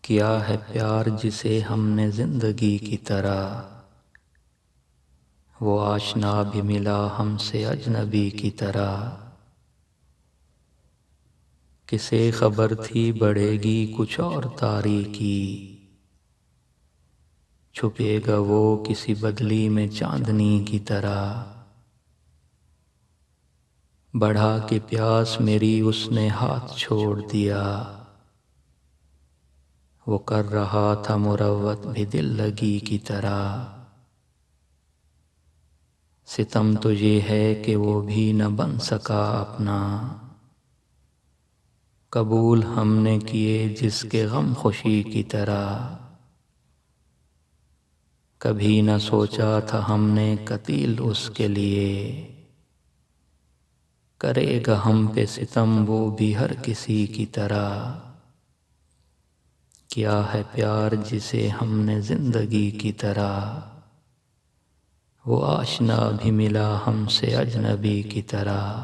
کیا ہے پیار جسے ہم نے زندگی کی طرح، وہ آشنا بھی ملا ہم سے اجنبی کی طرح۔ کسے خبر تھی بڑھے گی کچھ اور تاریکی، چھپے گا وہ کسی بدلی میں چاندنی کی طرح۔ بڑھا کے پیاس میری اس نے ہاتھ چھوڑ دیا، وہ کر رہا تھا مروت بھی دل لگی کی طرح۔ ستم تو یہ ہے کہ وہ بھی نہ بن سکا اپنا، قبول ہم نے کیے جس کے غم خوشی کی طرح۔ کبھی نہ سوچا تھا ہم نے قتیل اس کے لیے، کرے گا ہم پہ ستم وہ بھی ہر کسی کی طرح۔ کیا ہے پیار جسے ہم نے زندگی کی طرح، وہ آشنا بھی ملا ہم سے اجنبی کی طرح۔